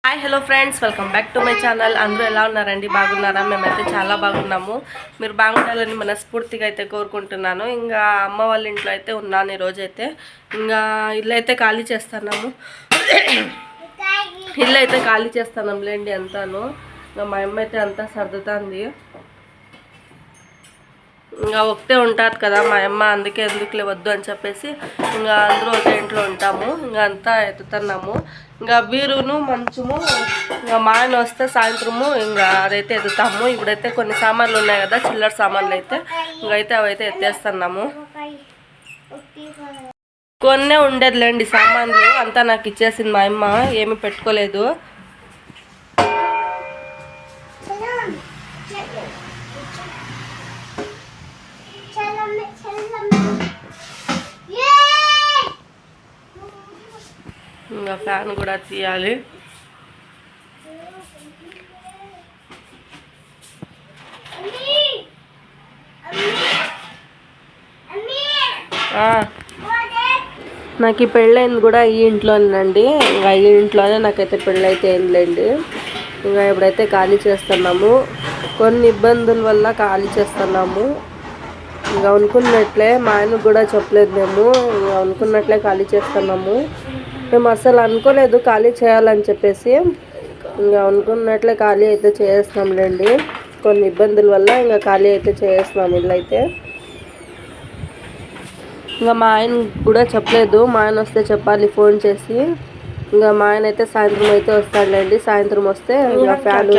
Hi hello friends, welcome back to my channel. అందరూ ఎలా ఉన్నారండి? బాగున్నారా? మేమైతే చాలా బాగున్నాము. మీరు బాగుండాలని మనస్ఫూర్తిగా అయితే కోరుకుంటున్నాను. ఇంకా అమ్మ వాళ్ళ ఇంట్లో అయితే ఉన్నాను ఈరోజైతే. ఇంకా ఇల్లు అయితే ఖాళీ చేస్తున్నాము. ఇల్లు అయితే ఖాళీ చేస్తున్నాం లేండి అంతాను. ఇంకా మా అమ్మ అయితే అంతా సర్దుతుంది. ఇంకా ఒకటే ఉంటుంది కదా మా అమ్మ, అందుకే ఎందుకులే వద్దు అని చెప్పేసి ఇంకా అందరూ ఒకే ఇంట్లో ఉంటాము. ఇంకా అంతా ఎత్తుతున్నాము. ఇంకా బీరును మంచము ఇంకా మా ఆయన వస్తే సాయంత్రము ఇంకా అదైతే ఎత్తుతాము. ఇప్పుడైతే కొన్ని సామాన్లు ఉన్నాయి కదా, చిల్లర సామాన్లు అయితే ఇంకైతే అవైతే ఎత్తేస్తున్నాము. కొన్నే ఉండేదిలేండి సామాన్లు, అంతా నాకు ఇచ్చేసింది మా అమ్మ, ఏమి పెట్టుకోలేదు. ఇంకా ఫ్యాన్ కూడా తీయాలి. నాకు ఈ పెళ్ళైంది కూడా ఈ ఇంట్లోనేనండి. ఇంకా ఈ ఇంట్లోనే నాకైతే పెళ్ళైతే ఏంలేండి. ఇంకా ఇప్పుడైతే ఖాళీ చేస్తున్నాము. కొన్ని ఇబ్బందుల వల్ల ఖాళీ చేస్తున్నాము. ఇంకా అనుకున్నట్లే మా ఆయనకు కూడా చెప్పలేదు మేము. ఇంకా అనుకున్నట్లే ఖాళీ చేస్తున్నాము. మేము అసలు అనుకోలేదు ఖాళీ చేయాలని చెప్పేసి. ఇంకా అనుకున్నట్లే ఖాళీ అయితే చేస్తున్నాంలేండి. కొన్ని ఇబ్బందుల వల్ల ఇంకా ఖాళీ అయితే చేస్తున్నాం ఇల్లు అయితే. ఇంకా మా ఆయన కూడా చెప్పలేదు, మా ఆయన వస్తే చెప్పాలి ఫోన్ చేసి. ఇంకా మా ఆయన అయితే సాయంత్రం అయితే వస్తాడులేండి. సాయంత్రం వస్తే ఇంకా ఫ్యాను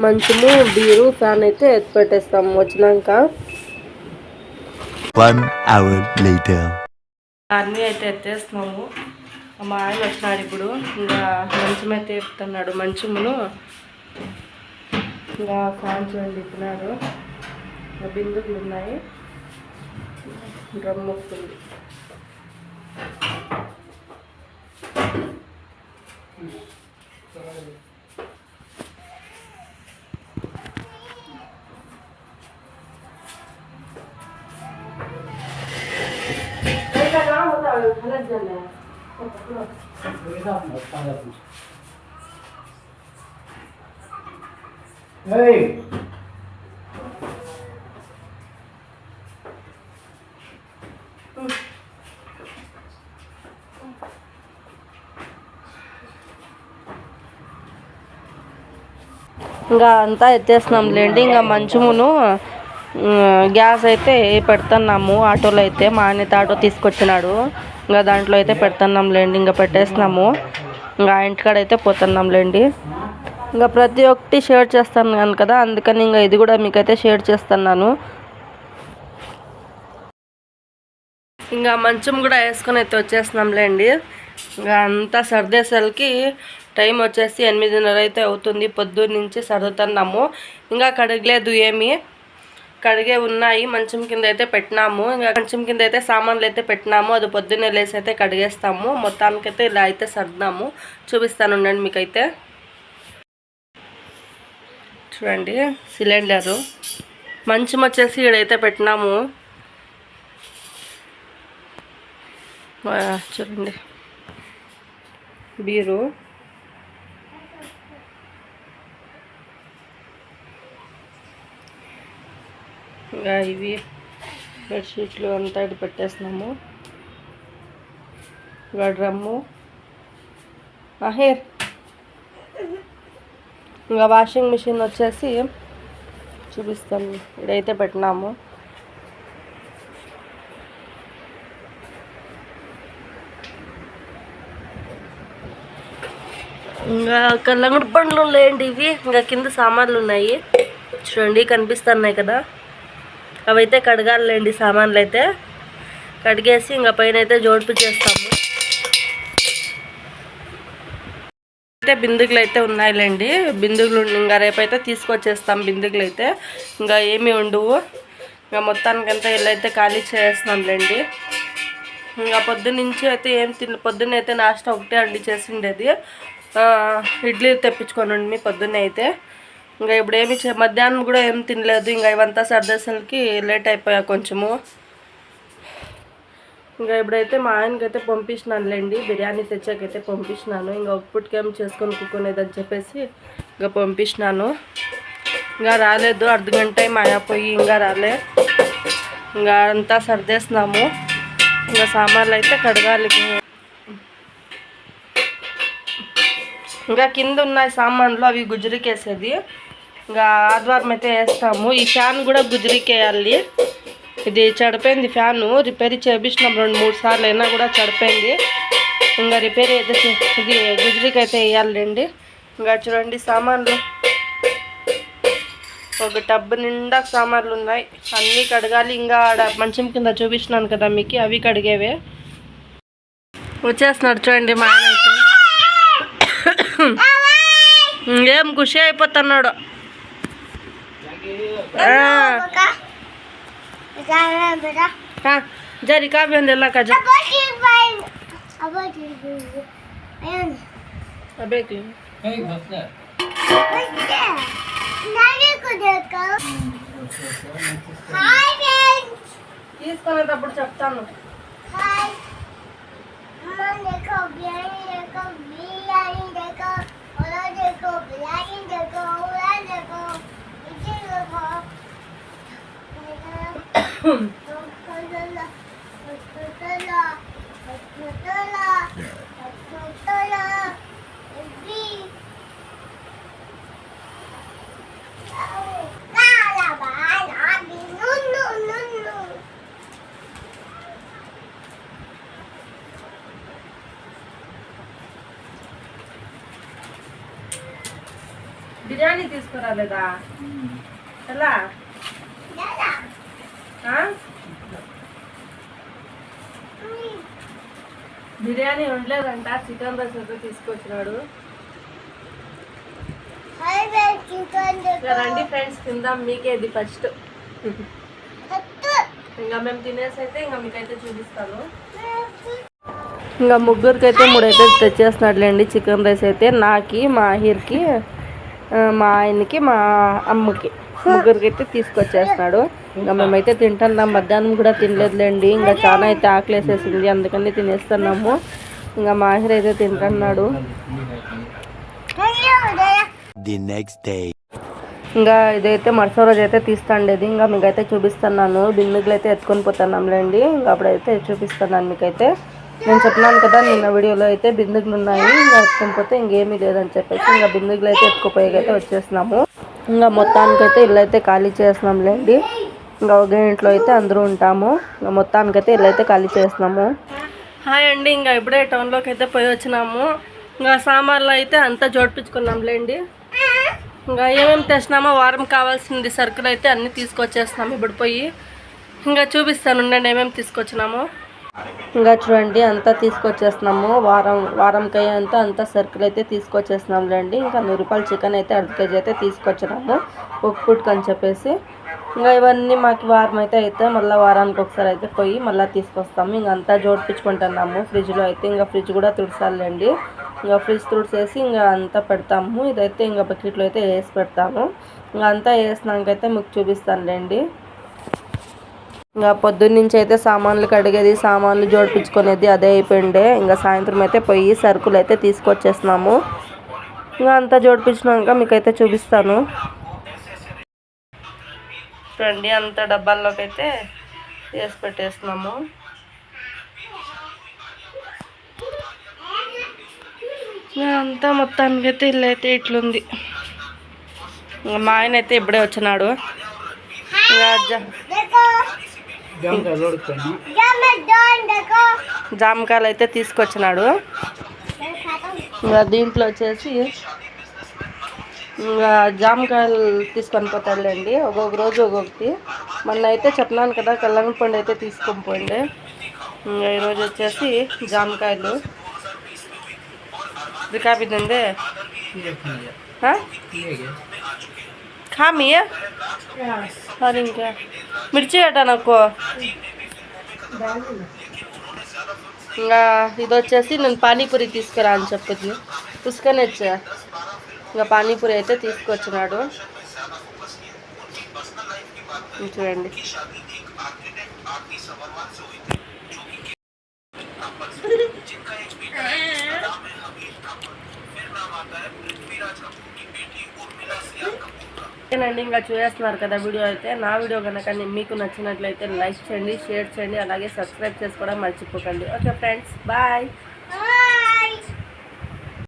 మంచము బీరు ఫ్యాన్ అయితే ఎత్తి పెట్టేస్తాము వచ్చినాక. అన్నీ అయితే ఎత్తేస్తున్నాము. మా ఆయన వచ్చినాడు ఇప్పుడు. ఇంకా మంచం అయితే ఎత్తుతున్నాడు. మంచమును ఇంకా ఫ్యాన్ చూడండి ఇప్పున్నాడు. బిందులు ఉన్నాయి, డ్రమ్ వస్తుంది. ఇంకా అంతా ఎత్తేస్తున్నాం లేండి. ఇంకా మంచమును గ్యాస్ అయితే పెడుతున్నాము. ఆటోలో అయితే మా ఆయన ఆటో తీసుకొచ్చినాడు. ఇంకా దాంట్లో అయితే పెడుతున్నాం లేండి. ఇంకా పెట్టేస్తున్నాము. ఇంకా ఇంటికాడ అయితే పోతున్నాం లేండి. ఇంకా ప్రతి ఒక్కటి షేర్ చేస్తాను కదా, అందుకని ఇంకా ఇది కూడా మీకైతే షేర్ చేస్తున్నాను. ఇంకా మంచం కూడా వేసుకొని అయితే వచ్చేస్తున్నాం లేండి. ఇంకా అంతా సర్దేసరికి టైం వచ్చేసి 8:30 అయితే అవుతుంది. పొద్దున్న నుంచి సర్దుతున్నాము. ఇంకా కడగలేదు, ఏమి కడిగే ఉన్నాయి. మంచం కింద అయితే పెట్టినాము. ఇంకా మంచం కింద అయితే సామాన్లు అయితే పెట్టినాము. అది పొద్దున్నే లేసి అయితే కడిగేస్తాము. మొత్తానికైతే ఇలా అయితే సర్దాము. చూపిస్తాను ఉండండి మీకైతే. చూడండి సిలిండరు, మంచం వచ్చేసి ఇక్కడైతే పెట్టినాము. చూడండి బీరు, ఇంకా ఇవి బెడ్షీట్లు అంతా ఇటు పెట్టేస్తున్నాము. ఇంకా డ్రమ్ము, ఇంకా వాషింగ్ మిషన్ వచ్చేసి చూపిస్తాను, ఇదైతే పెట్టినాము. ఇంకా కళ్ళంగడి పండ్లు లేండి ఇవి. ఇంకా కింద సామాన్లు ఉన్నాయి చూడండి, కనిపిస్తున్నాయి కదా, అవైతే కడగాలండి. సామాన్లు అయితే కడిగేసి ఇంకా పైన అయితే జోడుపు చేస్తాము. అయితే బిందుగులు అయితే ఉన్నాయిలేండి. బిందుగులు ఇంకా రేపైతే తీసుకొచ్చేస్తాం. బిందుగులు అయితే ఇంకా ఏమీ ఉండవు. ఇంకా మొత్తానికంతా ఇల్లు అయితే ఖాళీ చేస్తున్నాంలేండి. ఇంకా పొద్దున్నుంచి అయితే పొద్దున్న అయితే నాష్టా ఒకటే అండి చేసిండేది. ఇడ్లీ తెప్పించుకొని పొద్దున్నే అయితే. ఇంకా ఇప్పుడు ఏమి మధ్యాహ్నం కూడా ఏం తినలేదు. ఇంకా ఇవంతా సర్దేసరికి లేట్ అయిపోయా కొంచెము. ఇంకా ఇప్పుడైతే మా ఆయనకైతే పంపించినానులేండి, బిర్యానీ తెచ్చాకైతే పంపించినాను. ఇంకా ఇప్పటికేం చేసుకొని కూకునేదని చెప్పేసి ఇంకా పంపించినాను. ఇంకా రాలేదు, అర్ధగంట టైం అయిపోయి ఇంకా రాలే. ఇంకా అంతా సర్దేస్తున్నాము. ఇంకా సామాన్లు అయితే కడగాలి. ఇంకా కింద ఉన్నాయి సామాన్లు, అవి గుజరికేసేది. ఇంకా ఆదివారం అయితే వేస్తాము. ఈ ఫ్యాన్ కూడా గుజరికేయాలి. ఇది చెడిపోయింది ఫ్యాను, రిపేర్ చేపించినాం 2-3 సార్లు అయినా కూడా చెడిపోయింది. ఇంకా రిపేర్ అయితే ఇది గుజరికి అయితే వేయాలండి. ఇంకా చూడండి సామాన్లు, ఒక టబ్బు నిండా సామాన్లు ఉన్నాయి, అన్నీ కడగాలి. ఇంకా ఆడ మంచం కింద చూపించినాను కదా మీకు, అవి కడిగేవే. వచ్చేస్తున్నాడు చూడండి మా ఆయన అయితే. ఏం ఖుషి అయిపోతున్నాడు. జరి కావ్యం ఎలా కజ తీసుకునేటప్పుడు చెప్తాను. బిర్యానీ తీసుకురాలేదా? ఎలా బిర్యానీ ఉండలేదంట, చికెన్ రైస్ అయితే తీసుకొచ్చినాడు. రండి ఫ్రెండ్స్ తిందాం, మీకేది ఫస్ట్. ఇంకా మేము తినేసి అయితే ఇంకా మీకైతే చూపిస్తాను. ఇంకా ముగ్గురికి 3 అయితే తెచ్చేస్తున్నాడులేండి చికెన్ రైస్ అయితే. నాకి, మా ఆహిర్కి, మా ఆయనకి, మా అమ్మకి, ముగ్గురికి అయితే తీసుకొచ్చేస్తున్నాడు. ఇంకా మేమైతే తింటున్నాం. మధ్యాహ్నం కూడా తినలేదులేండి, ఇంకా చాలా అయితే ఆకలేసేసింది, అందుకని తినేస్తున్నాము. ఇంకా మా ఆహిర్ అయితే తింటున్నాడు. ఇంకా ఇదైతే మరుసటి రోజు అయితే తీస్తాండేది. ఇంకా మీకైతే చూపిస్తున్నాను. బిందుగులు అయితే ఎత్తుకొని పోతున్నాంలేండి. ఇంకా అప్పుడైతే చూపిస్తున్నాను మీకైతే. నేను చెప్పినాను కదా నిన్న వీడియోలో అయితే బిందుగులు ఉన్నాయి, ఇంకా ఎత్తుకొని పోతే ఇంకేమీ లేదని చెప్పేసి ఇంకా బిందుగులు అయితే ఎత్తుకుపోయేకైతే వచ్చేసినాము. ఇంకా మొత్తానికైతే ఇల్లు అయితే ఖాళీ చేస్తున్నాంలేండి. ఇంకా ఒకే ఇంట్లో అయితే అందరూ ఉంటాము. ఇంకా మొత్తానికైతే ఇల్లు అయితే ఖాళీ చేస్తున్నాము. హాయ్ అండి, ఇంకా ఇప్పుడే టౌన్లోకి అయితే పోయి వచ్చినాము. ఇంకా సామాన్లు అయితే అంతా జోడిపించుకున్నాంలేండి. ఇంకా ఏమేమి తెచ్చినామో వారం కావాల్సింది సరుకులు అయితే అన్నీ తీసుకొచ్చేస్తున్నాము. ఇప్పుడు పోయి ఇంకా చూపిస్తాను ఉండండి ఏమేమి తీసుకొచ్చినామో. ఇంకా చూడండి అంతా తీసుకొచ్చేస్తున్నాము. వారంకి అంతా సరుకులు అయితే తీసుకొచ్చేస్తున్నాంలేండి. ఇంకా 100 రూపాయలు చికెన్ అయితే 1/2 కేజీ అయితే తీసుకొచ్చినాము ఒక పూటకి అని చెప్పేసి. ఇంకా ఇవన్నీ మాకు వారం అయితే మళ్ళీ వారానికి ఒకసారి అయితే పోయి మళ్ళీ తీసుకొస్తాము. ఇంకా అంతా జోడిపించుకుంటున్నాము ఫ్రిడ్జ్లో అయితే. ఇంకా ఫ్రిడ్జ్ కూడా తుడిసాలండి. ఇంకా ఫ్రిడ్జ్ తుడిసేసి ఇంకా అంతా పెడతాము. ఇదైతే ఇంకా బకెట్లో అయితే వేసి పెడతాము. ఇంకా అంతా వేసినాకైతే మీకు చూపిస్తానులేండి. ఇంకా పొద్దున్నుంచి అయితే సామాన్లు కడిగేది, సామాన్లు జోడిపించుకునేది అదే అయిపోయిండే. ఇంకా సాయంత్రం అయితే పోయి సరుకులు అయితే తీసుకొచ్చేస్తున్నాము. ఇంకా అంతా జోడిపించినాక మీకైతే చూపిస్తాను. చూడండి అంత డబ్బాల్లోకి అయితే వేసి పెట్టేస్తున్నాము. అంతా మొత్తానికి అయితే ఇల్లు అయితే ఇట్లుంది. మా ఆయన అయితే ఇప్పుడే వచ్చినాడు. జామకాయలు అయితే తీసుకొచ్చినాడు. ఇంకా దీంట్లో వచ్చేసి ఇంకా జామకాయలు తీసుకొని పోతాడులేండి, ఒక్కొక్క రోజు ఒక్కొక్కటి. మొన్న అయితే చెప్పినాను కదా కల్లంగి పండు అయితే తీసుకొని పోయిండే. ఇంకా ఈరోజు వచ్చేసి జామకాయలు. दिखा देंगे हाँ खामी है और इनका मिर्ची हटाना को ఇంకా ఇది వచ్చేసి నేను పానీపూరి తీసుకురా అని చెప్పింది, పుష్కనే ఇంకా పానీపూరి అయితే తీసుకొచ్చినాడు. చూడండి ఓకేనండి, ఇంకా చూసేస్తున్నారు కదా వీడియో అయితే. నా వీడియో కనుక మీకు నచ్చినట్లయితే లైక్ చేయండి, షేర్ చేయండి, అలాగే సబ్స్క్రైబ్ చేసుకోవడం మర్చిపోకండి. Okay friends, bye.